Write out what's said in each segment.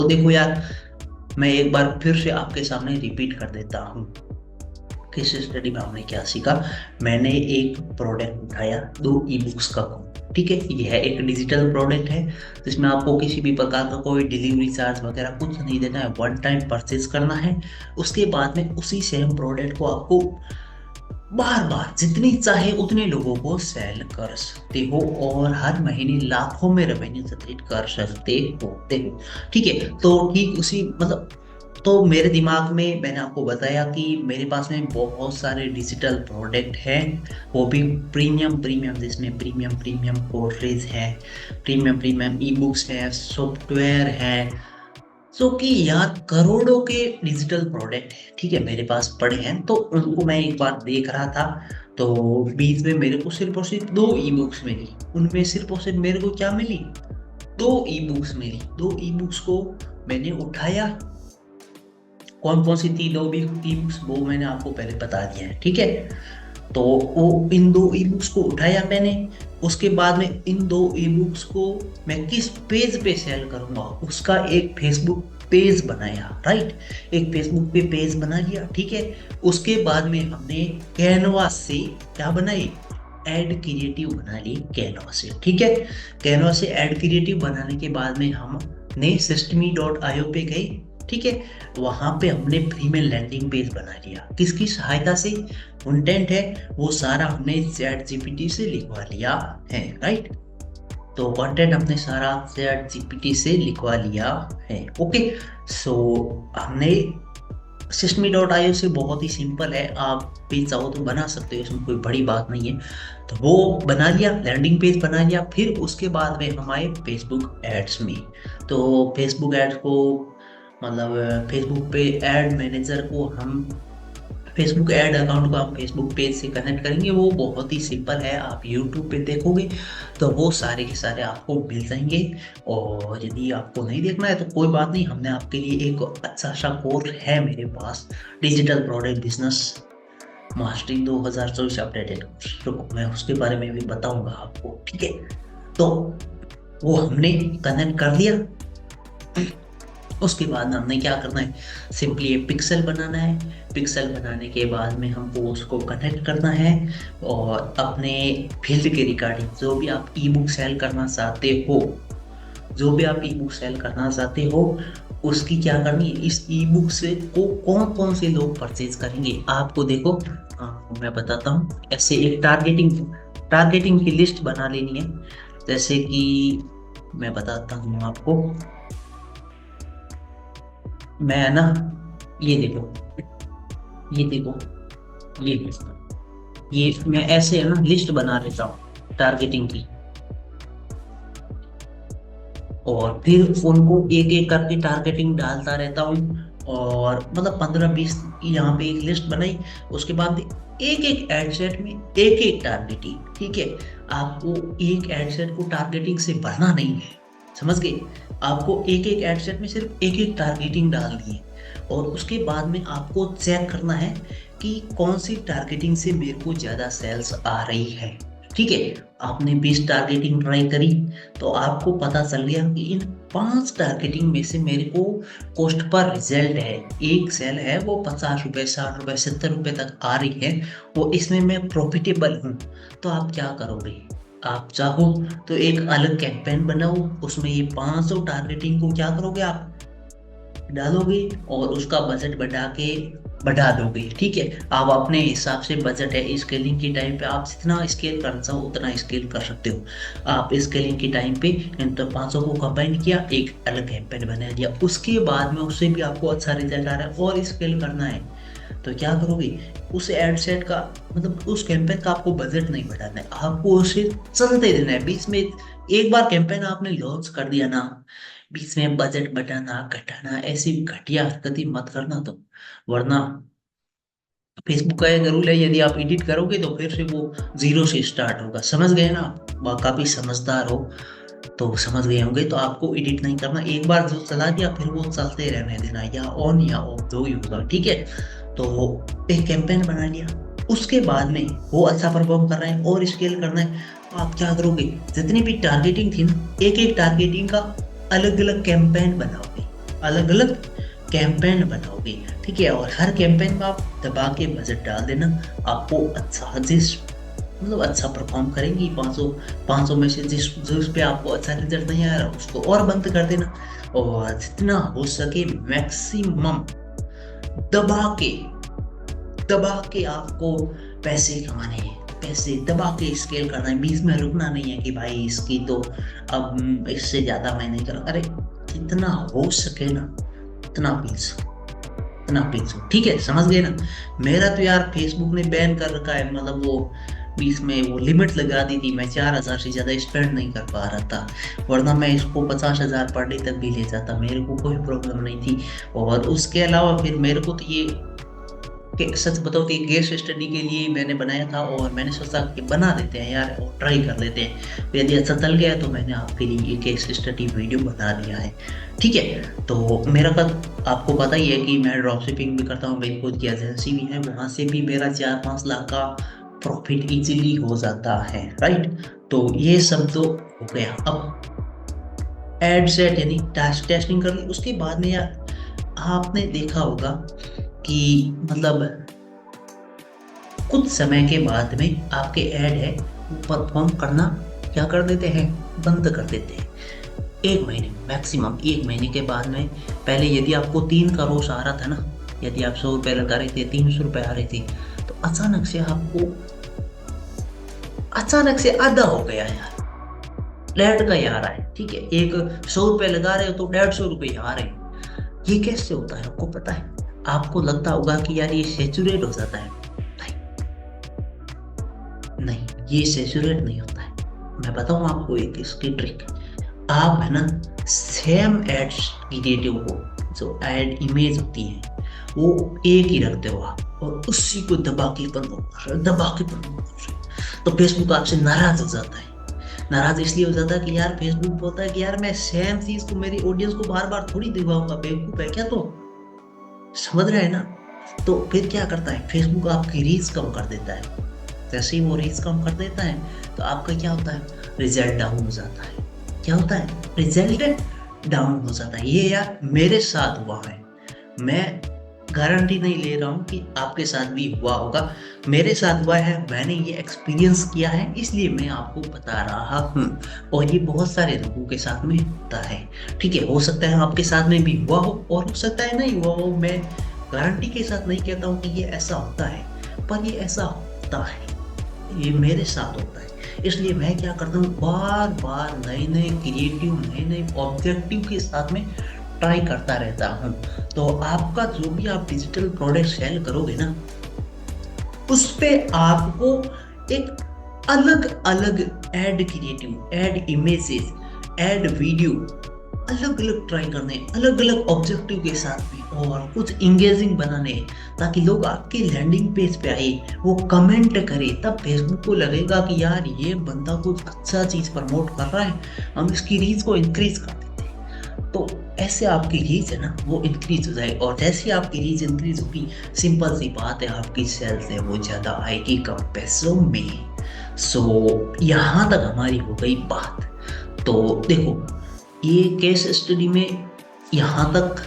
तो देखो यार, मैं एक बार फिर से आपके सामने रिपीट कर देता हूँ। किस स्टडी में हमने क्या सीखा। मैंने एक प्रोडक्ट उठाया, दो ई बुक्स का कोड, ठीक है। यह एक डिजिटल प्रोडक्ट है जिसमें आपको किसी भी प्रकार का कोई डिलीवरी चार्ज वगैरह कुछ नहीं देना है, वन टाइम परचेज करना है। उसके बाद में उसी सेम प्रोडक्ट को आपको बार बार जितनी चाहे उतने लोगों को सेल कर सकते हो और हर महीने लाखों में रेवेन्यू जनरेट कर सकते हो। ठीक है, तो ठीक उसी मतलब, तो मेरे दिमाग में मैंने आपको बताया कि मेरे पास में बहुत सारे डिजिटल प्रोडक्ट हैं, वो भी प्रीमियम प्रीमियम, जिसमें प्रीमियम प्रीमियम कोर्सेज है, प्रीमियम प्रीमियम ई बुक्स है, सॉफ्टवेयर है। सो कि यार करोड़ों के डिजिटल प्रोडक्ट है, ठीक है, मेरे पास पड़े हैं। तो उनको मैं एक बार देख रहा था, तो बीच में मेरे को सिर्फ और सिर्फ दो ई बुक्स मिली। उनमें सिर्फ और सिर्फ मेरे को क्या मिली, दो ई बुक्स मिली। दो ई बुक्स को मैंने उठाया। कौन कौन सी थी दो भी ई बुक्स, वो मैंने आपको पहले बता दिया है, ठीक है। तो वो इन दो ई बुक्स को उठाया मैंने। उसके बाद में इन दो ई बुक्स को मैं किस पेज पे सेल करूंगा, उसका एक फेसबुक पेज बनाया, राइट। एक फेसबुक पे पेज बना लिया, ठीक है। उसके बाद में हमने कैनवा से क्या बनाई, एड क्रिएटिव बना ली कैनवा से, ठीक है। कैनवा से एड क्रिएटिव बनाने के बाद में हमने systemy.io पे गए, ठीक है। वहां पे हमने फ्री में लैंडिंग पेज बना लिया, किसकी सहायता से, कंटेंट है वो सारा हमने चैट जीपीटी से लिखवा लिया है, राइट। तो कंटेंट हमने सारा चैट जीपीटी से लिखवा लिया है, ओके। सो हमने systemy.io से, बहुत ही सिंपल है, आप पेज चाहो तो बना सकते हो, इसमें कोई बड़ी बात नहीं है। तो वो बना लिया, लैंडिंग पेज बना लिया। फिर उसके बाद में हम आए फेसबुक एड्स में। तो फेसबुक एड्स को मतलब फेसबुक पे एड मैनेजर को हम, फेसबुक ऐड अकाउंट को आप फेसबुक पेज से कनेक्ट करेंगे। वो बहुत ही सिंपल है, आप यूट्यूब पे देखोगे तो वो सारे के सारे आपको मिल जाएंगे। और यदि आपको नहीं देखना है तो कोई बात नहीं, हमने आपके लिए एक अच्छा सा कोर्स है मेरे पास, digital product business mastery 2024 updated course, तो मैं उसके बारे में भी बताऊंगा आपको, ठीक है। तो वो हमने कनेक्ट कर लिया। उसके बाद हमने क्या करना है, सिंपली एक पिक्सल बनाना है। पिक्सल बनाने के बाद में हमको उसको कनेक्ट करना है और अपने फील्ड के रिगार्डिंग जो भी आप ई बुक सेल करना चाहते हो, जो भी आप ई बुक सेल करना चाहते हो, उसकी क्या करनी है, इस ई बुक से को कौन कौन से लोग परचेज करेंगे आपको देखो। मैं बताता हूँ, ऐसे एक टारगेटिंग टारगेटिंग की लिस्ट बना लेनी है। जैसे कि मैं बताता हूँ आपको, मैं ना, ये देखो, ये देखो, ये देखो, ये मैं ऐसे है ना लिस्ट बना लेता हूँ टारगेटिंग की, और फिर उनको एक एक करके टारगेटिंग डालता रहता हूँ। और मतलब 15-20 की यहाँ पे एक लिस्ट बनाई। उसके बाद एक एक एड सेट में एक एक टारगेटिंग, ठीक है। आपको एक एड सेट को टारगेटिंग से भरना नहीं है, समझ गए। आपको एक एक एड सेट में सिर्फ एक एक टारगेटिंग डालनी है। और उसके बाद में आपको चेक करना है कि कौन सी टारगेटिंग से मेरे को ज़्यादा सेल्स आ रही है, ठीक है। आपने 20 टारगेटिंग ट्राई करी, तो आपको पता चल गया कि इन 5 टारगेटिंग में से मेरे को कॉस्ट पर रिजल्ट है, एक सेल है वो 50 रुपये, 60 रुपये, 70 रुपये तक आ रही है, वो इसमें मैं प्रॉफिटेबल हूँ। तो आप क्या करोगे, आप चाहो तो एक अलग कैंपेन बनाओ, उसमें ये 500 टारगेटिंग को क्या करोगे, आप डालोगे और उसका बजट बढ़ा दोगे, ठीक है। आप अपने हिसाब से, बजट है स्केलिंग की टाइम पे आप जितना स्केल करना चाहो उतना स्केल कर सकते हो। आप स्केलिंग की टाइम पे इन तो 500 को कंबाइन किया, एक अलग कैंपेन बना दिया। उसके बाद में उससे भी आपको अच्छा रिजल्ट आ रहा है और स्केल करना है, तो क्या करोगे, उस एड सेट का मतलब उस कैंपेन का आपको बजट नहीं बढ़ाना है, आपको उसे चलते देना है। बीच में एक बार कैंपेन आपने लॉन्च कर दिया ना, बीच में बजट बढ़ाना घटाना ऐसी घटिया हरकतें मत करना तुम, वरना फेसबुक का एक रूल है, यदि आप एडिट करोगे तो फिर से वो जीरो से स्टार्ट होगा, समझ गए ना। काफी समझदार हो तो समझ गए होंगे। तो आपको एडिट नहीं करना, एक बार जो चला दिया फिर वो चलते रहने देना, या ऑन या ऑफ जो ही होगा, ठीक है। तो एक कैंपेन बना लिया, उसके बाद में वो अच्छा परफॉर्म कर रहा है और स्केल करना है, तो आप क्या करोगे, जितनी भी टारगेटिंग थी ना, एक एक टारगेटिंग का अलग अलग कैंपेन बनाओगे, अलग अलग कैंपेन बनाओगे, ठीक है। और हर कैंपेन में आप दबा के बजट डाल देना, आपको अच्छा जिस मतलब अच्छा परफॉर्म करेंगी। 500 में से जिस पे आपको अच्छा रिजल्ट नहीं आ रहा उसको और बंद कर देना, और जितना हो सके मैक्सिमम दबा के दबा के आपको पैसे कमाने हैं, पैसे दबा के स्केल करना है, बीच में रुकना नहीं है कि भाई इसकी तो अब इससे ज्यादा मैं नहीं कर, अरे जितना हो सके ना उतना प्लीज, इतना प्लीज, ठीक है, समझ गए ना। मेरा तो यार फेसबुक ने बैन कर रखा है, मतलब वो बीच में वो लिमिट लगा दी थी, मैं 4,000 से ज्यादा स्पेंड नहीं कर पा रहा था, वरना मैं इसको 50,000 पर डे तक भी ले जाता, मेरे को कोई प्रॉब्लम नहीं थी। और उसके अलावा फिर मेरे को तो ये कि सच बताओ कि केस स्टडी के लिए मैंने बनाया था, और मैंने सोचा कि बना देते हैं यार और ट्राई कर लेते हैं, तो यदि अच्छा चल गया तो मैंने आपके लिए ये केस स्टडी वीडियो बना दिया है, ठीक है। तो मेरा कद आपको पता ही है कि मैं ड्रॉप शिपिंग भी करता हूँ, मेरी खुद की एजेंसी भी है, वहां से भी मेरा 4-5 लाख का प्रॉफिट इजीली हो जाता है, राइट। तो ये सब तो हो गया। अब एड सेट यानी टेस्टिंग कर ली, उसके बाद में यार आपने देखा होगा कि मतलब कुछ समय के बाद में आपके ऐड है वो परफॉर्म करना क्या कर देते हैं, बंद कर देते हैं। 1 महीने मैक्सिमम, 1 महीने के बाद में, पहले यदि आपको 3 का रोज आ रहा था ना, यदि आप 100 रुपए लगा रहे थे 300 रुपए आ रहे थे, तो अचानक से आधा हो गया यार, डेढ़ का ही आ रहा है, ठीक है। एक 100 रुपए लगा रहे हो तो 150 रुपए आ रहे हैं। ये कैसे होता है आपको पता है? आपको लगता होगा कि यार ये सेचुरेट हो जाता है, नहीं, ये सैचुरेट नहीं होता है। मैं बताऊं आपको एक इसकी ट्रिक। आप है ना सेम एड्स क्रिएटिव को, जो एड इमेज होती है वो एक ही रखते हो आप, और उसी को दबा के प्रमोट कर रहे हो, दबा के प्रमोट कर रहे हो, तो फेसबुक आपसे नाराज हो जाता है। नाराज इसलिए हो जाता है कि यार फेसबुक बोलता है कि यार मैं सेम चीज को मेरी ऑडियंस को बार बार थोड़ी दिखाऊंगा, बेवकूफ है क्या, तो समझ रहे हैं ना। तो फिर क्या करता है फेसबुक, आपकी रीच कम कर देता है। जैसे ही वो रीच कम कर देता है तो आपका क्या होता है, रिजल्ट डाउन हो जाता है। क्या होता है, रिजल्ट डाउन हो जाता है। ये यार मेरे साथ हुआ है, मैं गारंटी नहीं ले रहा हूँ कि आपके साथ भी हुआ होगा, मेरे साथ हुआ है, मैंने ये एक्सपीरियंस किया है, इसलिए मैं आपको बता रहा हूँ। और ये बहुत सारे लोगों के साथ में होता है, ठीक है। हो सकता है आपके साथ में भी हुआ हो और हो सकता है नहीं हुआ हो, मैं गारंटी के साथ नहीं कहता हूँ कि ये ऐसा होता है, पर ये ऐसा होता है, ये मेरे साथ होता है। इसलिए मैं क्या करता हूँ, बार बार नए नए क्रिएटिव, नए नए ऑब्जेक्टिव के साथ में ट्राई करता रहता हूँ। तो आपका जो भी आप डिजिटल प्रोडक्ट सेल करोगे ना, उस पे आपको एक अलग अलग ad creative, ad images, ad video अलग अलग ट्राई करने, अलग अलग ऑब्जेक्टिव के साथ में, और कुछ इंगेजिंग बनाने, ताकि लोग आपके लैंडिंग पेज पे आए, वो कमेंट करे, तब फेसबुक को लगेगा कि यार ये बंदा कुछ अच्छा चीज प्रमोट कर रहा है, हम इसकी रीच को इंक्रीज कर देते हैं। तो ऐसे आपकी रीच है ना वो इंक्रीज हो जाएगी, और जैसे ही आपकी रीच इंक्रीज होगी, सिंपल सी बात है, आपकी सेल्स है वो ज्यादा आएगी कम पैसों में। सो यहाँ तक हमारी हो गई बात। तो देखो, ये केस स्टडी में यहाँ तक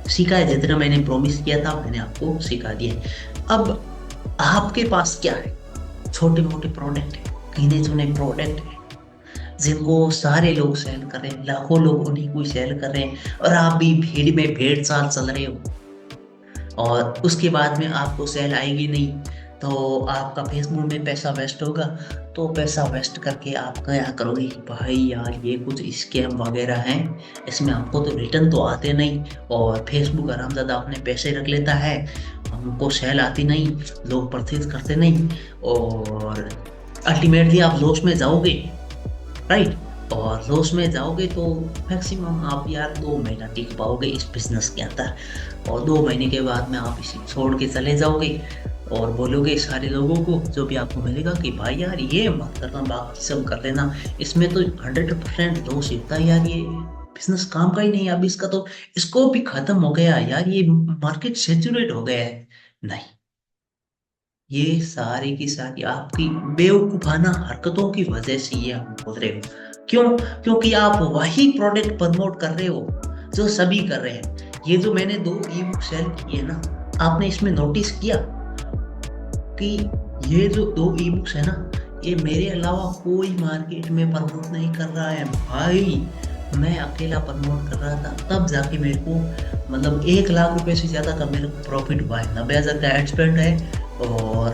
सीखा है, जितना मैंने प्रॉमिस किया था मैंने आपको सिखा दिया है। अब आपके पास क्या है, छोटे मोटे प्रोडक्ट है, गिने चुने प्रोडक्ट है, जिनको सारे लोग सेल कर रहे हैं, लाखों लोग उन्हीं को सेल कर रहे हैं, और आप भी भीड़ में भेड़ चाल चल रहे हो, और उसके बाद में आपको सेल आएगी नहीं, तो आपका फेसबुक में पैसा वेस्ट होगा। तो पैसा वेस्ट करके आप क्या करोगे कि भाई यार ये कुछ स्कैम वगैरह हैं, इसमें हमको तो रिटर्न तो आते नहीं, और फेसबुक आरामदादा अपने पैसे रख लेता है, हमको सेल आती नहीं, लोग परचेज करते नहीं, और अल्टीमेटली आप लॉस में जाओगे, राइट। और लॉस में जाओगे तो मैक्सिमम आप यार 2 महीना टिक पाओगे इस बिजनेस के अंदर, और 2 महीने के बाद में आप इसे छोड़ के चले जाओगे, और बोलोगे सारे लोगों को जो भी आपको मिलेगा कि भाई यार ये मत करना, बाकी सब कर लेना, इसमें तो 100% लॉस होता है यार, ये बिजनेस काम का ही नहीं, अब इसका तो स्कोप भी खत्म हो गया यार, ये मार्केट सेचुरेट हो गया है। नहीं, ये सारी की सारी आपकी बेवकूफाना हरकतों की वजह से ये हम बोल रहे हो। क्यों? क्योंकि आप वही प्रोडक्ट प्रमोट कर रहे हो जो सभी कर रहे हैं। ये जो मैंने 2 ई बुक सेल किए ना, आपने इसमें नोटिस किया कि ये जो 2 ई बुक्स है ना, ये मेरे अलावा कोई मार्केट में प्रमोट नहीं कर रहा है भाई। मैं अकेला प्रमोट कर रहा था, तब जाके मेरे को मतलब 1 लाख रुपए से ज़्यादा का मेरे को प्रॉफिट हुआ है। 90,000 का एड स्पेंड है और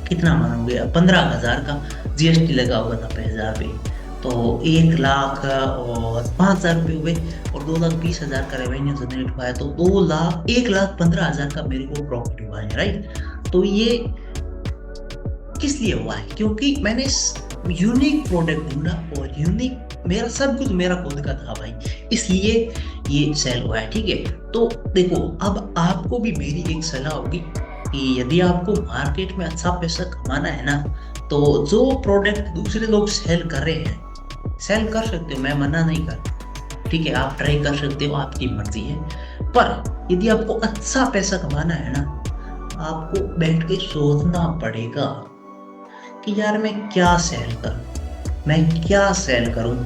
कितना मानोगे, 15,000 का जीएसटी लगा हुआ 90,000 पे, तो 1 लाख और 5,000 रुपये हुए और 2,20,000 का रेवेन्यू जनरेट हुआ है, तो 1,15,000 का मेरे को प्रॉफिट हुआ है, राइट। तो ये किस लिए हुआ है, क्योंकि मैंने यूनिक प्रोडक्ट ढूंढा और यूनिक मेरा सब कुछ मेरा खुद का था भाई, इसलिए ये सेल हुआ है, ठीक है। तो देखो, अब आपको भी मेरी एक सलाह होगी कि यदि आपको मार्केट में अच्छा पैसा कमाना है ना, तो जो प्रोडक्ट दूसरे लोग सेल कर रहे हैं, सेल कर सकते हो, मैं मना नहीं कर, ठीक है, आप ट्राई कर सकते हो, आपकी मर्जी है। पर यदि आपको अच्छा पैसा कमाना है ना, आपको बैठ के सोचना पड़ेगा कि यार मैं क्या सेल करूं, मैं क्या सेल करूं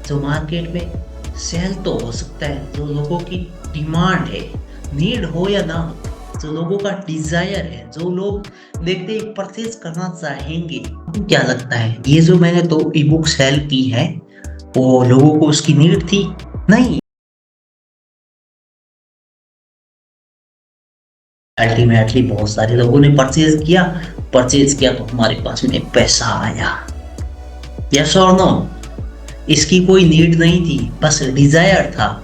जो मार्केट में सेल तो हो सकता है, जो लोगों की डिमांड है, नीड हो या ना हो, जो लोगों का डिजायर है, जो लोग देखते ही परचेज करना चाहेंगे। आपको क्या लगता है, ये जो मैंने 2 ई बुक सेल की है, वो लोगों को उसकी नीड थी? नहीं, अल्टीमेटली बहुत सारे लोगों ने परचेज किया तो हमारे पास में पैसा आया। यस और नो? इसकी कोई नीड नहीं थी, बस डिजायर था,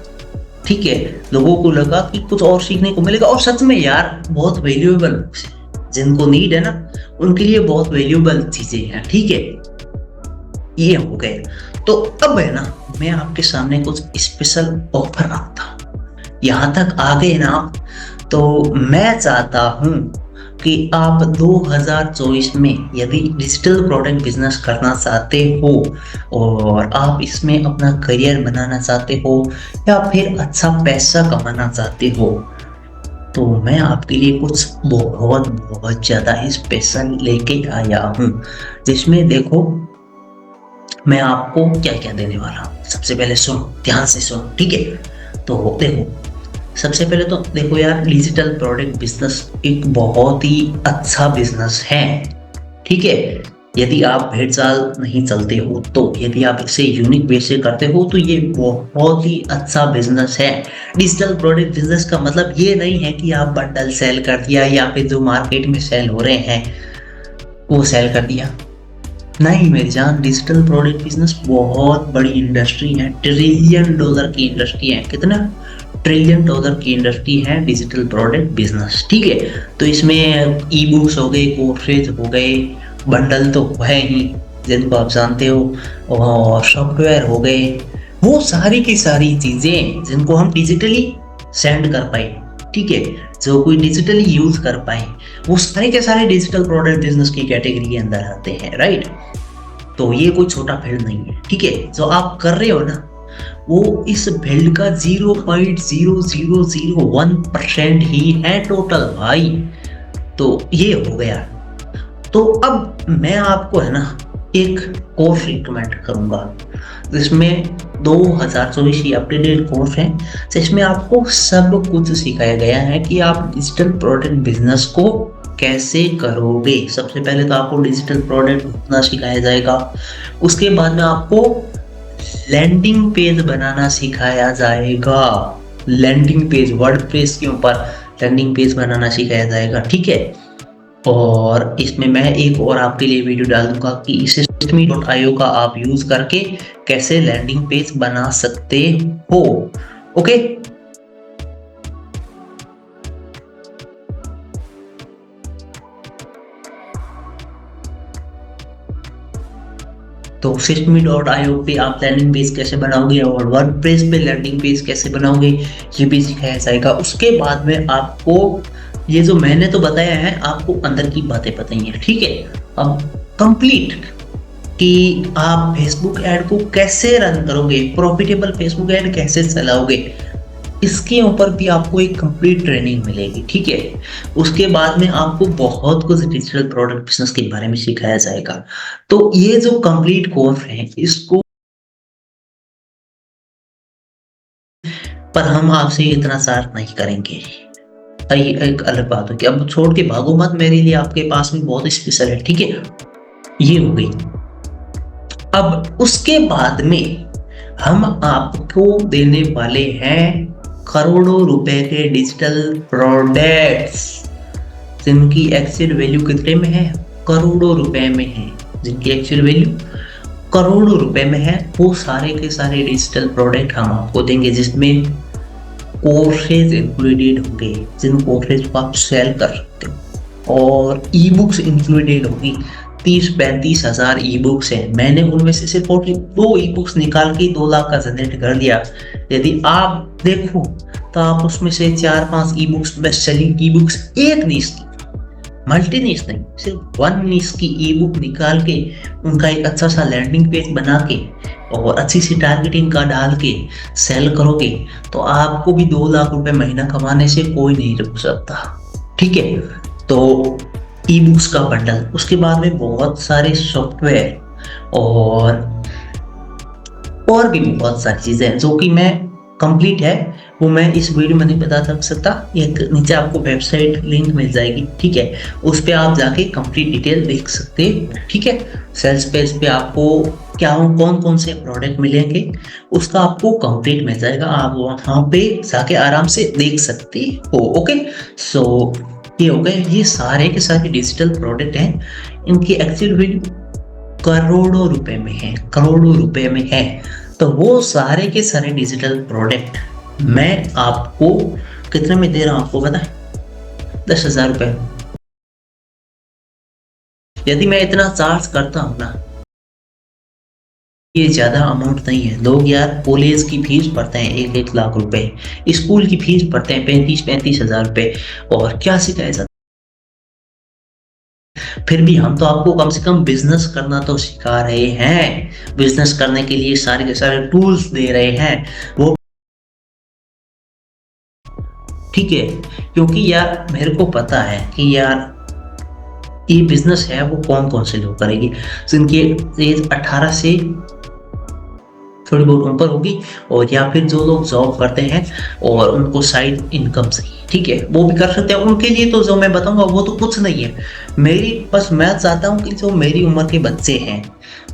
ठीक है। लोगों को लगा कि कुछ और सीखने को मिलेगा, और सच में यार बहुत वैल्यूएबल बुक्स है, जिनको नीड है ना उनके लिए बहुत वैल्यूएबल चीजें हैं, ठीक है। ये हो गए, तो अब है ना, मैं आपके सामने कुछ स्पेशल ऑफर रखता हूँ। यहाँ तक आ गए ना आप, तो मैं चाहता हूँ कि आप 2024 में यदि डिजिटल प्रोडक्ट बिजनेस करना चाहते हो और आप इसमें अपना करियर बनाना चाहते हो या फिर अच्छा पैसा कमाना चाहते हो, तो मैं आपके लिए कुछ बहुत बहुत ज्यादा स्पेशल लेके आया हूँ, जिसमें देखो मैं आपको क्या क्या देने वाला हूँ। सबसे पहले सुनो, ध्यान से सुनो, ठीक है। तो देखो, सबसे पहले तो देखो यार, डिजिटल प्रोडक्ट बिजनेस एक बहुत ही अच्छा बिजनेस है, ठीक है। यदि आप भेड़ चाल नहीं चलते हो, तो यदि आप इसे यूनिक वे से करते हो, तो ये बहुत ही अच्छा बिजनेस है। डिजिटल प्रोडक्ट बिजनेस का मतलब ये नहीं है कि आप बंडल सेल कर दिया या फिर जो मार्केट में सेल हो रहे हैं वो सेल कर दिया। नहीं मेरी जान, डिजिटल प्रोडक्ट बिजनेस बहुत बड़ी इंडस्ट्री है, $1 ट्रिलियन की इंडस्ट्री है। कितना? $1 ट्रिलियन की इंडस्ट्री है डिजिटल प्रोडक्ट बिजनेस, ठीक है। तो इसमें ई बुक्स हो गए, कोर्सेज हो गए, बंडल तो है ही जिनको आप जानते हो, और सॉफ्टवेयर हो गए, वो सारी की सारी चीजें जिनको हम डिजिटली सेंड कर पाए, ठीक है, जो कोई डिजिटली यूज कर पाए, वो सारे के सारे डिजिटल प्रोडक्ट बिजनेस की कैटेगरी के अंदर आते हैं, राइट। तो ये कोई छोटा फील्ड नहीं है, ठीक है। जो आप कर रहे हो ना, वो इस फील्ड का 0.0001% ही है टोटल भाई। तो ये हो गया। तो अब मैं आपको है ना एक कोर्स रिकमेंड करूंगा, जिसमें 2024 की अपडेटेड कोर्स है, जिसमें आपको सब कुछ सिखाया गया है कि आप डिजिटल प्रोडक्ट बिजनेस को कैसे करोगे। सबसे पहले तो आपको डिजिटल प्रोडक्ट ढूंढना सिखाया जाएगा, उसके बाद में आपको लैंडिंग पेज बनाना सिखाया जाएगा। लैंडिंग पेज, वर्डप्रेस के ऊपर लैंडिंग पेज बनाना सिखाया जाएगा, ठीक है। और इसमें मैं एक और आपके लिए वीडियो डाल दूंगा कि Systeme.io का आप यूज करके कैसे लैंडिंग पेज बना सकते हो, ओके। तो Systeme.io पे आप लैंडिंग पेज कैसे बनाओगे और वर्डप्रेस पे लैंडिंग पेज कैसे बनाओगे, ये भी सिखाया जाएगा। उसके बाद में आपको ये जो मैंने तो बताया है, आपको अंदर की बातें बताई हैं, ठीक है। अब कंप्लीट कि आप फेसबुक ऐड को कैसे रन करोगे, प्रॉफिटेबल फेसबुक ऐड कैसे चलाओगे, इसके ऊपर भी आपको एक कंप्लीट ट्रेनिंग मिलेगी, ठीक है। उसके बाद में आपको बहुत कुछ डिजिटल प्रोडक्ट बिजनेस के बारे में सिखाया जाएगा। तो ये जो कंप्लीट कोर्स है, इसको पर हम आपसे इतना चार्ज नहीं करेंगे। ये एक अलग बात है कि अब छोड़ के भागो मत, मेरे लिए आपके पास में बहुत स्पेशल है, ठीक है। ये हो गई। अब उसके बाद में हम आपको देने वाले हैं करोड़ों रुपए के डिजिटल प्रोडक्ट्स, जिनकी एक्चुअल वैल्यू कितने में है? करोड़ों रुपए में है। जिनकी एक्चुअल वैल्यू करोड़ों रुपए में है, वो सारे के सारे डिजिटल प्रोडक्ट हम आपको देंगे, जिसमें कोर्सेज इंक्लूडेड होंगे, जिन कोर्सेज को आप सेल कर सकते हो, और ई बुक्स इंक्लूडेड होगी। 30-35 हजार ई बुक्स हैं। मैंने उनमें से सिर्फ 2 ई बुक्स निकाल के 2 लाख का जनरेट कर दिया। यदि आप देखो तो आप उसमें से 4-5 e books, best selling e books, एक निश की, मल्टी निश नहीं, सिर्फ 1 निश की ई बुक निकाल के उनका एक अच्छा सा लैंडिंग पेज बना के और अच्छी सी टारगेटिंग का डाल के सेल करोगे तो आपको भी 2 लाख रुपए महीना कमाने से कोई नहीं रोक सकता, ठीक है। तो ई बुक्स का बंडल, उसके बाद में बहुत सारे सॉफ्टवेयर और भी बहुत सारी चीजें जो कि मैं कंप्लीट है, वो मैं इस वीडियो में नहीं बता सकता। एक नीचे आपको वेबसाइट लिंक मिल जाएगी, ठीक है, उस पे आप जाके कंप्लीट डिटेल देख सकते हो, ठीक है। सेल्स पेज पे आपको क्या कौन कौन से प्रोडक्ट मिलेंगे उसका आपको कंप्लीट मिल जाएगा, आप वहाँ पे जाके आराम से देख सकते हो। ओके, सो ये हो गए, ये सारे के सारे डिजिटल प्रोडक्ट हैं, इनकी एक्चुअल वैल्यू करोड़ों रुपए में है, करोड़ों रुपए में है। तो वो सारे के सारे डिजिटल प्रोडक्ट मैं आपको कितने में दे रहा हूं आपको पता है? 10,000 रुपए। यदि मैं इतना चार्ज करता हूं ना, ये ज्यादा अमाउंट नहीं है। लोग यार कॉलेज की फीस भरते हैं 1-1 लाख रुपए, स्कूल की फीस भरते हैं 35-35 हजार रुपए, और क्या सिखाया जाता है? फिर भी हम तो आपको कम से कम बिजनेस करना तो सिखा रहे हैं, बिजनेस करने के लिए सारे के सारे टूल्स दे रहे हैं, वो ठीक है। क्योंकि यार मेरे को पता है कि यार ये बिजनेस है वो कौन कौन से लोग करेंगे, जिनकी एज 18 से थोड़ी बहुत ऊपर होगी, और या फिर जो लोग जॉब करते हैं और उनको साइड इनकम से, ठीक है, वो भी कर सकते हैं। उनके लिए तो जो मैं बताऊंगा वो तो कुछ नहीं है। मेरी बस मैं चाहता हूँ कि जो मेरी उम्र के बच्चे हैं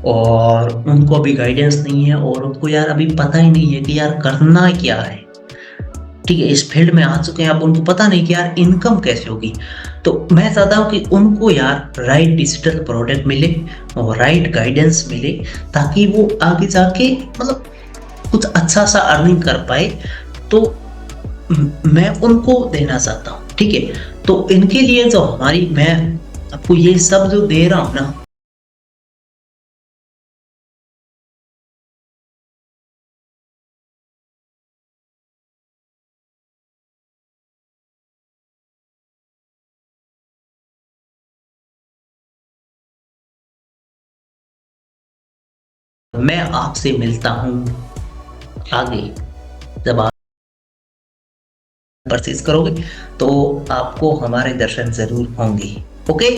और उनको अभी गाइडेंस नहीं है और उनको यार अभी पता ही नहीं है कि यार करना क्या है, ठीक है, इस फील्ड में आ चुके हैं, अब उनको पता नहीं कि यार इनकम कैसे होगी, तो मैं चाहता हूँ कि उनको यार राइट डिजिटल प्रोडक्ट मिले और राइट गाइडेंस मिले, ताकि वो आगे जाके मतलब कुछ अच्छा सा अर्निंग कर पाए। तो मैं उनको देना चाहता हूँ, ठीक है। तो इनके लिए जो हमारी, मैं आपको ये सब जो दे रहा हूँ ना, मैं आपसे मिलता हूँ आगे, जब आप परचेज करोगे तो आपको हमारे दर्शन जरूर होंगे। ओके।